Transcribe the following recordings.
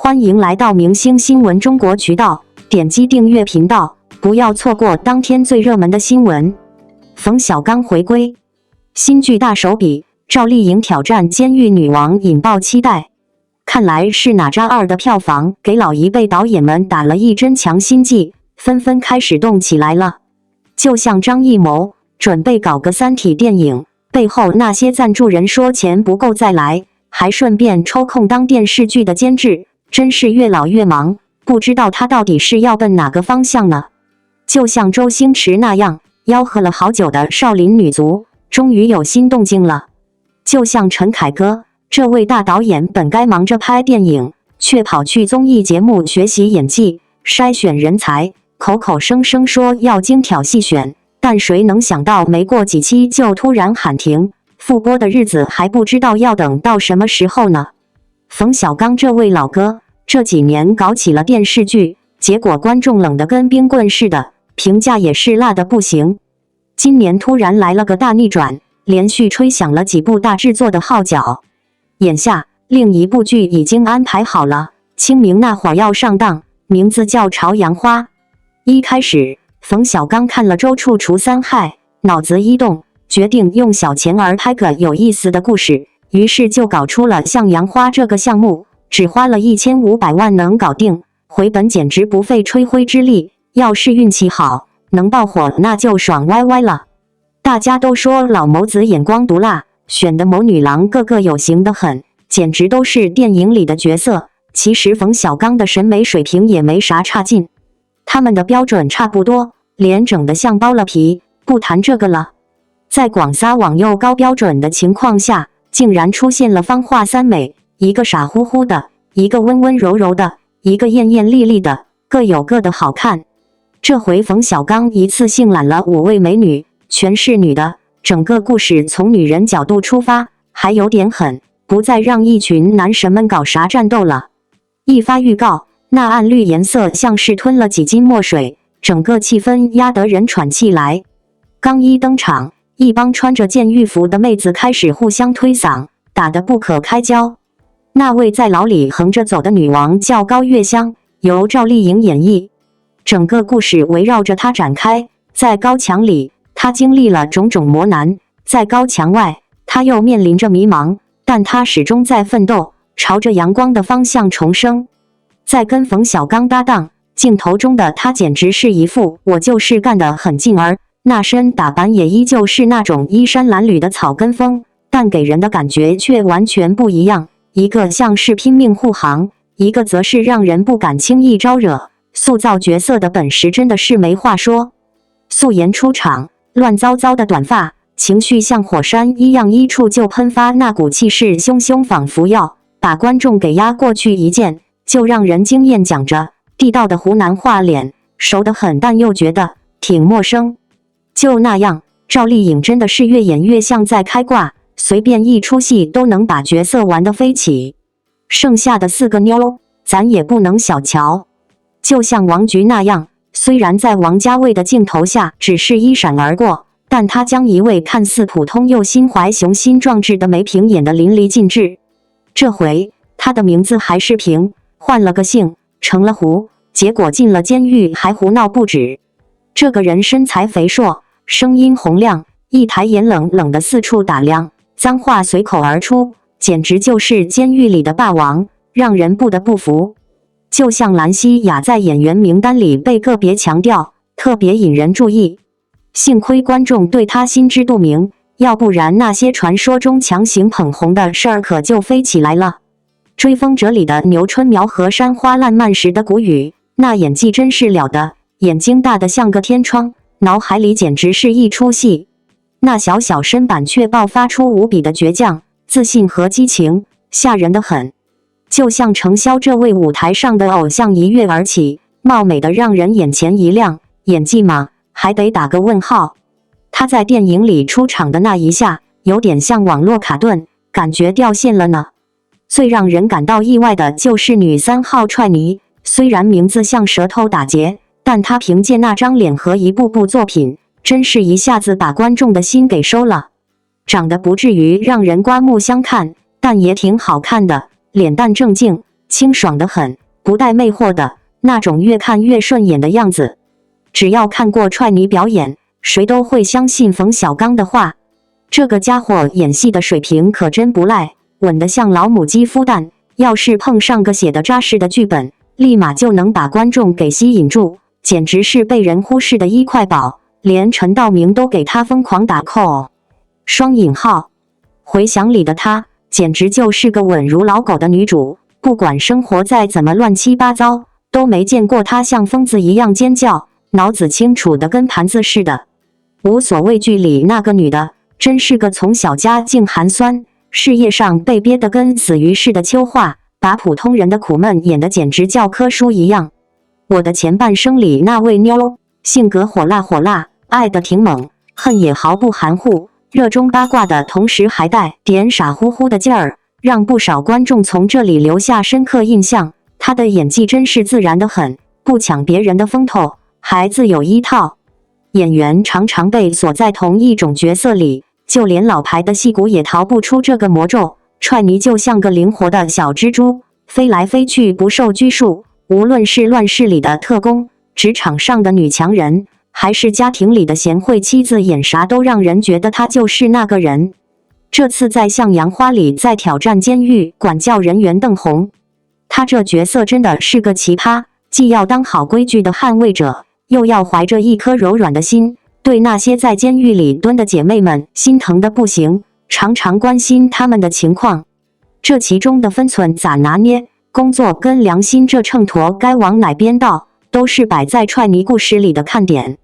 欢迎来到明星新闻中国渠道，点击订阅频道，不要错过当天最热门的新闻。冯小刚回归，新剧大手笔，赵丽颖挑战监狱女王引爆期待。看来是哪吒2的票房给老一辈导演们打了一针强心剂，纷纷开始动起来了。就像张艺谋准备搞个三体电影，背后那些赞助人说钱不够再来，还顺便抽空当电视剧的监制，真是越老越忙，不知道他到底是要奔哪个方向呢？就像周星驰那样，吆喝了好久的少林女足，终于有新动静了。就像陈凯歌这位大导演，本该忙着拍电影，却跑去综艺节目学习演技，筛选人才，口口声声说要精挑细选，但谁能想到没过几期就突然喊停，复播的日子还不知道要等到什么时候呢？冯小刚这位老哥这几年搞起了电视剧，结果观众冷得跟冰棍似的，评价也是辣得不行。今年突然来了个大逆转，连续吹响了几部大制作的号角。眼下另一部剧已经安排好了，清明那会儿要上档，名字叫《朝阳花》。一开始冯小刚看了周处除三害，脑子一动，决定用小钱儿拍个有意思的故事，于是就搞出了向阳花这个项目，只花了1500万能搞定，回本简直不费吹灰之力，要是运气好能爆火那就爽歪歪了。大家都说老谋子眼光毒辣，选的谋女郎个个有型得很，简直都是电影里的角色。其实冯小刚的审美水平也没啥差劲，他们的标准差不多，脸整得像剥了皮。不谈这个了，在广撒网又高标准的情况下，竟然出现了方画三美，一个傻乎乎的，一个温温柔柔的，一个艳艳丽丽的，各有各的好看。这回冯小刚一次性揽了5位美女，全是女的，整个故事从女人角度出发，还有点狠，不再让一群男神们搞啥战斗了。一发预告，那暗绿颜色像是吞了几斤墨水，整个气氛压得人喘气来。刚一登场，一帮穿着监狱服的妹子开始互相推搡，打得不可开交。那位在牢里横着走的女王叫高月香，由赵丽颖演绎。整个故事围绕着她展开，在高墙里，她经历了种种磨难；在高墙外，她又面临着迷茫，但她始终在奋斗，朝着阳光的方向重生。在跟冯小刚搭档，镜头中的她简直是一副我就是干得很劲儿，那身打扮也依旧是那种衣衫褴褛的草根风，但给人的感觉却完全不一样。一个像是拼命护航，一个则是让人不敢轻易招惹。塑造角色的本事真的是没话说。素颜出场，乱糟糟的短发，情绪像火山一样一触就喷发，那股气势汹汹，仿佛要把观众给压过去一剑，就让人惊艳。讲着地道的湖南话，脸熟得很，但又觉得挺陌生。就那样，赵丽颖真的是越演越像在开挂，随便一出戏都能把角色玩得飞起。剩下的4个妞，咱也不能小瞧。就像王菊那样，虽然在王家卫的镜头下只是一闪而过，但她将一位看似普通又心怀雄心壮志的梅萍演得淋漓尽致。这回她的名字还是萍，换了个姓，成了胡，结果进了监狱还胡闹不止。这个人身材肥硕，声音洪亮，一抬眼冷冷的四处打量，脏话随口而出，简直就是监狱里的霸王，让人不得不服。就像兰西亚在演员名单里被个别强调，特别引人注意。幸亏观众对他心知肚明，要不然那些传说中强行捧红的事儿可就飞起来了。追风者里的牛春苗和山花烂漫时的谷雨，那演技真是了得，眼睛大得像个天窗，脑海里简直是一出戏。那小小身板却爆发出无比的倔强、自信和激情，吓人得很。就像程潇这位舞台上的偶像一跃而起，貌美的让人眼前一亮，演技嘛，还得打个问号。他在电影里出场的那一下，有点像网络卡顿，感觉掉线了呢。最让人感到意外的就是女3号踹妮，虽然名字像舌头打结，但她凭借那张脸和一部部作品，真是一下子把观众的心给收了。长得不至于让人刮目相看，但也挺好看的，脸蛋正静，清爽得很，不带魅惑的那种越看越顺眼的样子。只要看过踹泥表演，谁都会相信冯小刚的话。这个家伙演戏的水平可真不赖，稳得像老母鸡孵蛋。要是碰上个写得扎实的剧本，立马就能把观众给吸引住，简直是被人忽视的一块宝，连陈道明都给他疯狂打 call。双引号，回响里的她简直就是个稳如老狗的女主，不管生活再怎么乱七八糟，都没见过她像疯子一样尖叫，脑子清楚的跟盘子似的。无所畏惧里那个女的，真是个从小家境寒酸，事业上被憋得跟死鱼似的秋话，把普通人的苦闷演得简直教科书一样。我的前半生里那位妞，性格火辣火辣，爱得挺猛，恨也毫不含糊，热衷八卦的同时还带点傻乎乎的劲儿，让不少观众从这里留下深刻印象。她的演技真是自然得很，不抢别人的风头，还自有一套。演员常常被锁在同一种角色里，就连老牌的戏骨也逃不出这个魔咒。踹泥就像个灵活的小蜘蛛，飞来飞去不受拘束，无论是乱世里的特工，职场上的女强人，还是家庭里的贤惠妻子，演啥都让人觉得她就是那个人。这次在《向阳花》里在挑战监狱管教人员邓红，她这角色真的是个奇葩，既要当好规矩的捍卫者，又要怀着一颗柔软的心，对那些在监狱里蹲的姐妹们心疼的不行，常常关心她们的情况。这其中的分寸咋拿捏，工作跟良心这秤砣该往哪边倒，都是摆在踹泥故事里的看点。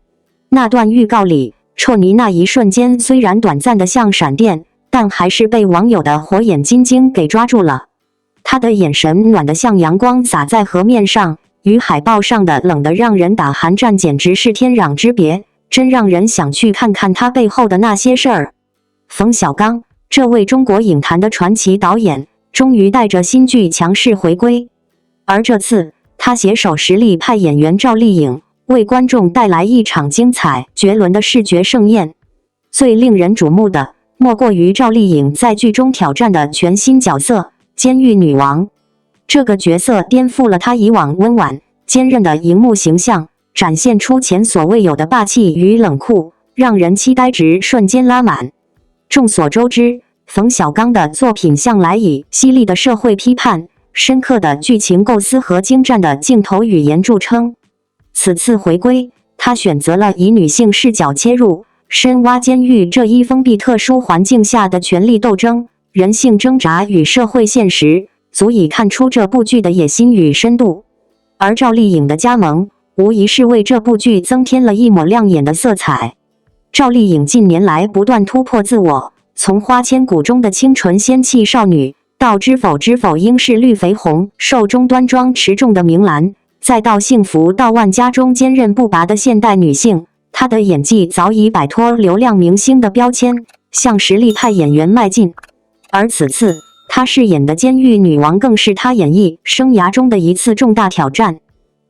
那段预告里，臭泥那一瞬间虽然短暂的像闪电，但还是被网友的火眼金睛给抓住了。他的眼神暖得像阳光洒在河面上，与海报上的冷得让人打寒战简直是天壤之别，真让人想去看看他背后的那些事儿。冯小刚，这位中国影坛的传奇导演，终于带着新剧强势回归。而这次，他携手实力派演员赵丽颖，为观众带来一场精彩绝伦的视觉盛宴。最令人瞩目的，莫过于赵丽颖在剧中挑战的全新角色——监狱女王。这个角色颠覆了她以往温婉坚韧的荧幕形象，展现出前所未有的霸气与冷酷，让人期待值瞬间拉满。众所周知，冯小刚的作品向来以犀利的社会批判、深刻的剧情构思和精湛的镜头语言著称。此次回归，他选择了以女性视角切入，深挖监狱这一封闭特殊环境下的权力斗争、人性挣扎与社会现实，足以看出这部剧的野心与深度。而赵丽颖的加盟，无疑是为这部剧增添了一抹亮眼的色彩。赵丽颖近年来不断突破自我，从花千骨中的清纯仙气少女，到知否知否应是绿肥红，瘦中端庄持重的明兰，再到幸福到万家中坚韧不拔的现代女性，她的演技早已摆脱流量明星的标签，向实力派演员迈进。而此次她饰演的监狱女王，更是她演艺生涯中的一次重大挑战。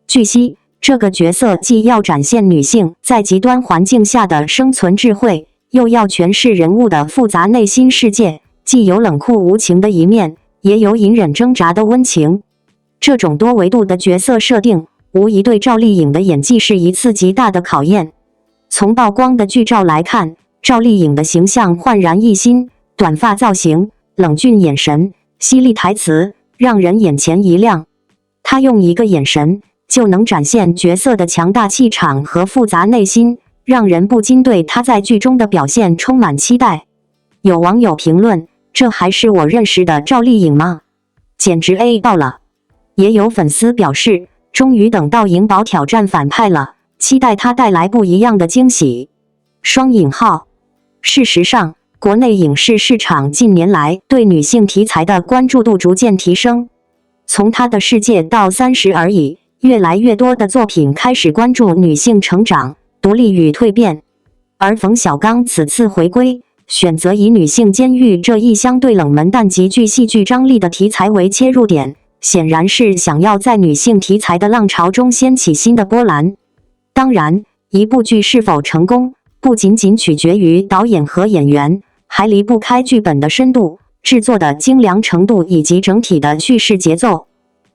据悉，这个角色既要展现女性在极端环境下的生存智慧，又要诠释人物的复杂内心世界，既有冷酷无情的一面，也有隐忍挣扎的温情。这种多维度的角色设定，无疑对赵丽颖的演技是一次极大的考验。从曝光的剧照来看，赵丽颖的形象焕然一新，短发造型、冷峻眼神、犀利台词，让人眼前一亮。她用一个眼神就能展现角色的强大气场和复杂内心，让人不禁对她在剧中的表现充满期待。有网友评论：“这还是我认识的赵丽颖吗？简直 A 爆了！”也有粉丝表示：“终于等到颖宝挑战反派了，期待她带来不一样的惊喜。”双引号。事实上，国内影视市场近年来对女性题材的关注度逐渐提升。从《她的世界》到30而已，越来越多的作品开始关注女性成长、独立与蜕变。而冯小刚此次回归，选择以女性监狱这一相对冷门但极具戏剧张力的题材为切入点，显然是想要在女性题材的浪潮中掀起新的波澜。当然，一部剧是否成功，不仅仅取决于导演和演员，还离不开剧本的深度、制作的精良程度以及整体的叙事节奏。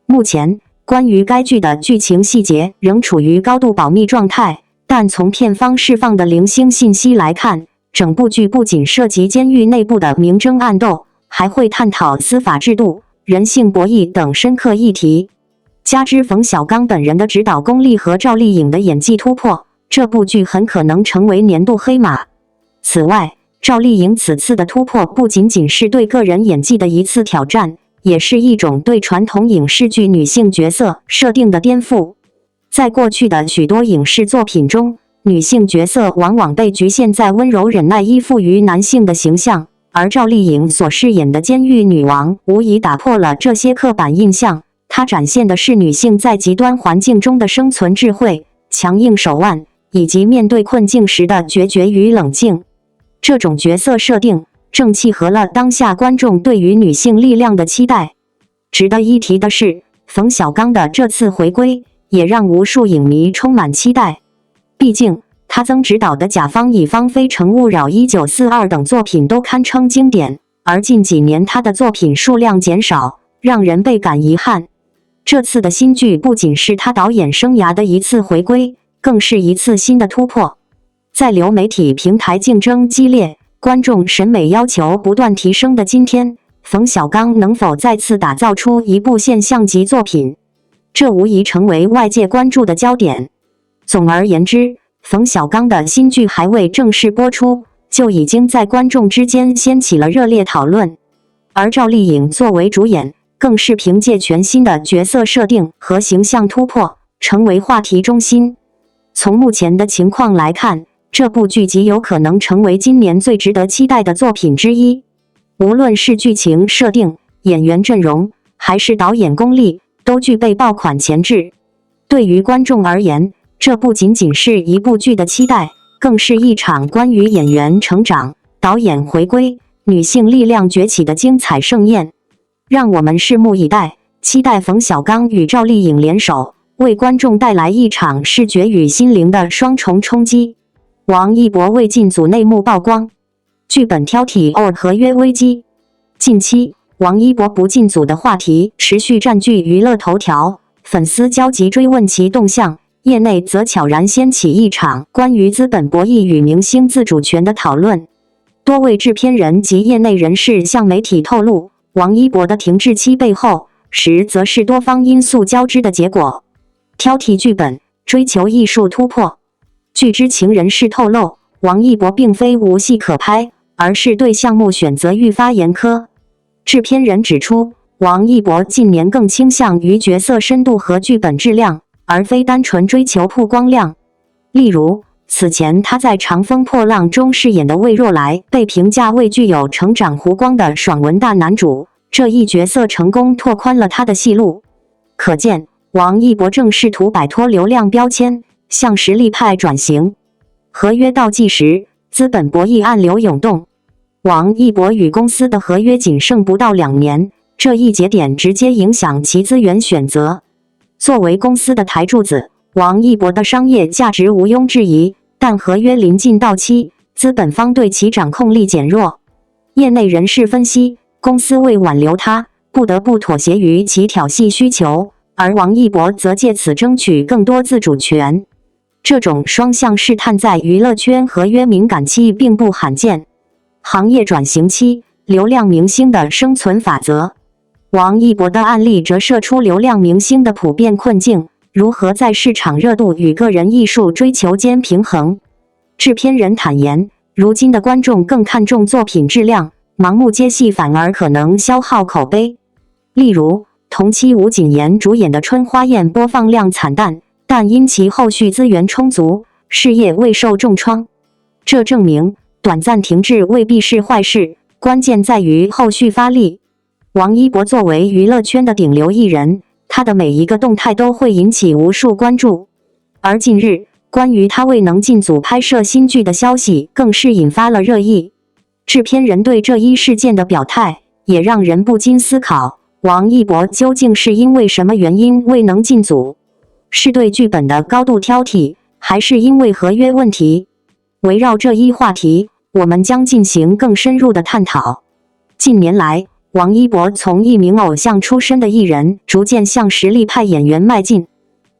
目前，关于该剧的剧情细节仍处于高度保密状态，但从片方释放的零星信息来看，整部剧不仅涉及监狱内部的明争暗斗，还会探讨司法制度、人性博弈等深刻议题。加之冯小刚本人的指导功力和赵丽颖的演技突破，这部剧很可能成为年度黑马。此外，赵丽颖此次的突破不仅仅是对个人演技的一次挑战，也是一种对传统影视剧女性角色设定的颠覆。在过去的许多影视作品中，女性角色往往被局限在温柔忍耐、依附于男性的形象，而赵丽颖所饰演的监狱女王无疑打破了这些刻板印象。她展现的是女性在极端环境中的生存智慧、强硬手腕，以及面对困境时的决绝与冷静。这种角色设定正契合了当下观众对于女性力量的期待。值得一提的是，冯小刚的这次回归也让无数影迷充满期待。毕竟，他曾执导的《甲方乙方》《非诚勿扰》《1942》等作品都堪称经典，而近几年他的作品数量减少，让人倍感遗憾。这次的新剧不仅是他导演生涯的一次回归，更是一次新的突破。在流媒体平台竞争激烈、观众审美要求不断提升的今天，冯小刚能否再次打造出一部现象级作品，这无疑成为外界关注的焦点。总而言之，冯小刚的新剧还未正式播出，就已经在观众之间掀起了热烈讨论。而赵丽颖作为主演，更是凭借全新的角色设定和形象突破，成为话题中心。从目前的情况来看，这部剧极有可能成为今年最值得期待的作品之一。无论是剧情设定、演员阵容，还是导演功力，都具备爆款潜质。对于观众而言，这不仅仅是一部剧的期待，更是一场关于演员成长、导演回归、女性力量崛起的精彩盛宴。让我们拭目以待，期待冯小刚与赵丽颖联手，为观众带来一场视觉与心灵的双重冲击。王一博为进组内幕曝光，剧本挑剔偶合约危机。近期，王一博不进组的话题持续占据娱乐头条，粉丝焦急追问其动向，业内则悄然掀起一场关于资本博弈与明星自主权的讨论。多位制片人及业内人士向媒体透露，王一博的停滞期背后，实则是多方因素交织的结果。挑剔剧本，追求艺术突破。据知情人士透露，王一博并非无戏可拍，而是对项目选择愈发严苛。制片人指出，王一博近年更倾向于角色深度和剧本质量，而非单纯追求曝光量。例如，此前他在《长风破浪》中饰演的魏若来被评价为具有成长弧光的爽文大男主，这一角色成功拓宽了他的戏路。可见，王一博正试图摆脱流量标签，向实力派转型。合约倒计时，资本博弈暗流涌动。王一博与公司的合约仅剩不到2年，这一节点直接影响其资源选择。作为公司的台柱子，王一博的商业价值毋庸置疑，但合约临近到期，资本方对其掌控力减弱。业内人士分析，公司为挽留他，不得不妥协于其挑戏需求，而王一博则借此争取更多自主权。这种双向试探在娱乐圈合约敏感期并不罕见。行业转型期，流量明星的生存法则。王一博的案例折射出流量明星的普遍困境，如何在市场热度与个人艺术追求间平衡。制片人坦言，如今的观众更看重作品质量，盲目接戏反而可能消耗口碑。例如，同期吴谨言主演的《春花宴》播放量惨淡，但因其后续资源充足，事业未受重创。这证明，短暂停滞未必是坏事，关键在于后续发力。王一博作为娱乐圈的顶流艺人，他的每一个动态都会引起无数关注。而近日，关于他未能进组拍摄新剧的消息更是引发了热议。制片人对这一事件的表态，也让人不禁思考，王一博究竟是因为什么原因未能进组？是对剧本的高度挑剔，还是因为合约问题？围绕这一话题，我们将进行更深入的探讨。近年来，王一博从一名偶像出身的艺人，逐渐向实力派演员迈进。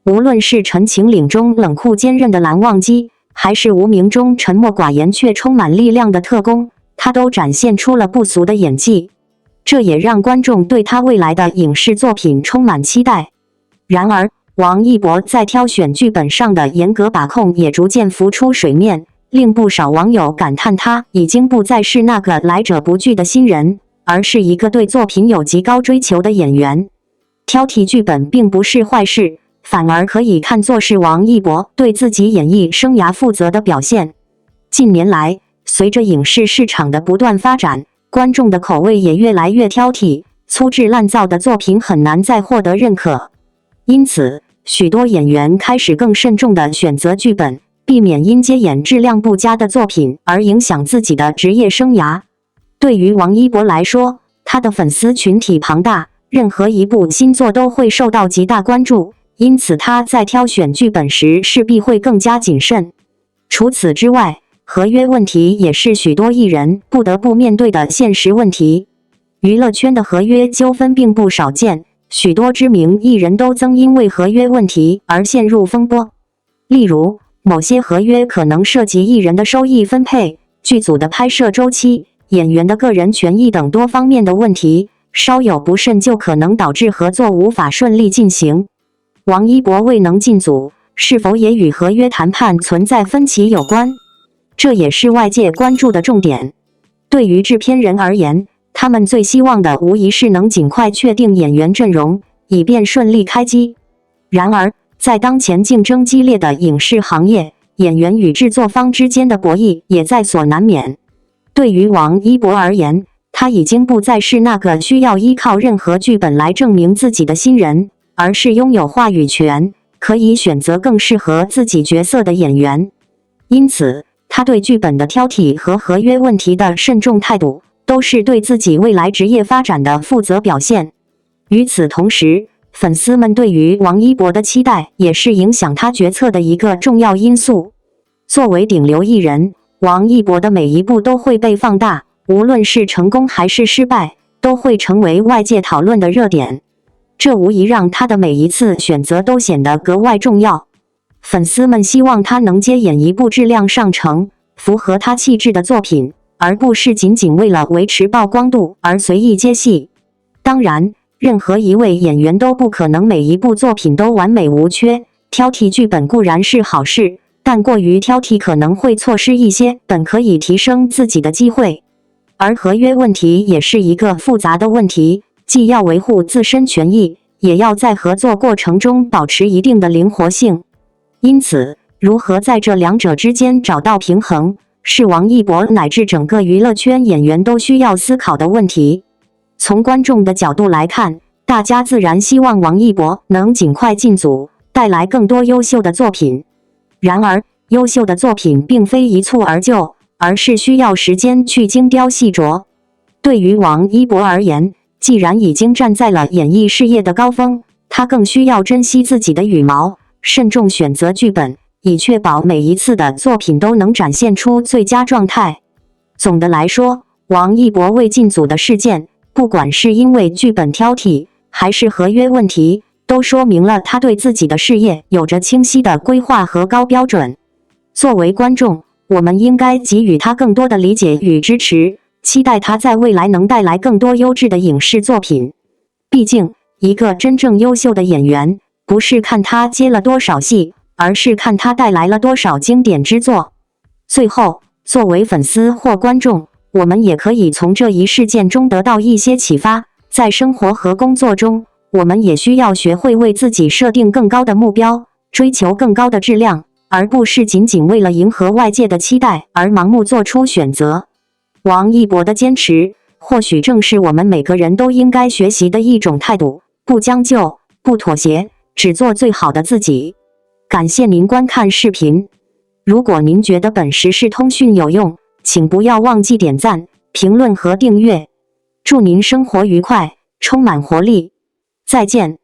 无论是《陈情岭》中冷酷坚韧的蓝忘机，还是《无名》中沉默寡言却充满力量的特工，他都展现出了不俗的演技。这也让观众对他未来的影视作品充满期待。然而，王一博在挑选剧本上的严格把控也逐渐浮出水面，令不少网友感叹他已经不再是那个来者不拒的新人，而是一个对作品有极高追求的演员。挑剔剧本并不是坏事，反而可以看作是王一博对自己演艺生涯负责的表现。近年来，随着影视市场的不断发展，观众的口味也越来越挑剔，粗制滥造的作品很难再获得认可。因此，许多演员开始更慎重地选择剧本，避免因接演质量不佳的作品而影响自己的职业生涯。对于王一博来说，他的粉丝群体庞大，任何一部新作都会受到极大关注，因此他在挑选剧本时势必会更加谨慎。除此之外，合约问题也是许多艺人不得不面对的现实问题。娱乐圈的合约纠纷并不少见，许多知名艺人都曾因为合约问题而陷入风波。例如，某些合约可能涉及艺人的收益分配、剧组的拍摄周期、演员的个人权益等多方面的问题，稍有不慎就可能导致合作无法顺利进行。王一博未能进组，是否也与合约谈判存在分歧有关？这也是外界关注的重点。对于制片人而言，他们最希望的无疑是能尽快确定演员阵容，以便顺利开机。然而，在当前竞争激烈的影视行业，演员与制作方之间的博弈也在所难免。对于王一博而言，他已经不再是那个需要依靠任何剧本来证明自己的新人，而是拥有话语权，可以选择更适合自己角色的演员。因此，他对剧本的挑剔和合约问题的慎重态度，都是对自己未来职业发展的负责表现。与此同时，粉丝们对于王一博的期待也是影响他决策的一个重要因素。作为顶流艺人，王一博的每一步都会被放大，无论是成功还是失败，都会成为外界讨论的热点。这无疑让他的每一次选择都显得格外重要。粉丝们希望他能接演一部质量上乘、符合他气质的作品，而不是仅仅为了维持曝光度而随意接戏。当然，任何一位演员都不可能每一部作品都完美无缺，挑剔剧本固然是好事，但过于挑剔可能会错失一些本可以提升自己的机会。而合约问题也是一个复杂的问题，既要维护自身权益，也要在合作过程中保持一定的灵活性。因此，如何在这两者之间找到平衡，是王一博乃至整个娱乐圈演员都需要思考的问题。从观众的角度来看，大家自然希望王一博能尽快进组，带来更多优秀的作品。然而，优秀的作品并非一蹴而就，而是需要时间去精雕细琢。对于王一博而言，既然已经站在了演艺事业的高峰，他更需要珍惜自己的羽毛，慎重选择剧本，以确保每一次的作品都能展现出最佳状态。总的来说，王一博未进组的事件，不管是因为剧本挑剔，还是合约问题，都说明了他对自己的事业有着清晰的规划和高标准。作为观众，我们应该给予他更多的理解与支持，期待他在未来能带来更多优质的影视作品。毕竟，一个真正优秀的演员，不是看他接了多少戏，而是看他带来了多少经典之作。最后，作为粉丝或观众，我们也可以从这一事件中得到一些启发。在生活和工作中，我们也需要学会为自己设定更高的目标，追求更高的质量，而不是仅仅为了迎合外界的期待而盲目做出选择。王一博的坚持，或许正是我们每个人都应该学习的一种态度，不将就，不妥协，只做最好的自己。感谢您观看视频。如果您觉得本时事通讯有用，请不要忘记点赞、评论和订阅。祝您生活愉快，充满活力。再见。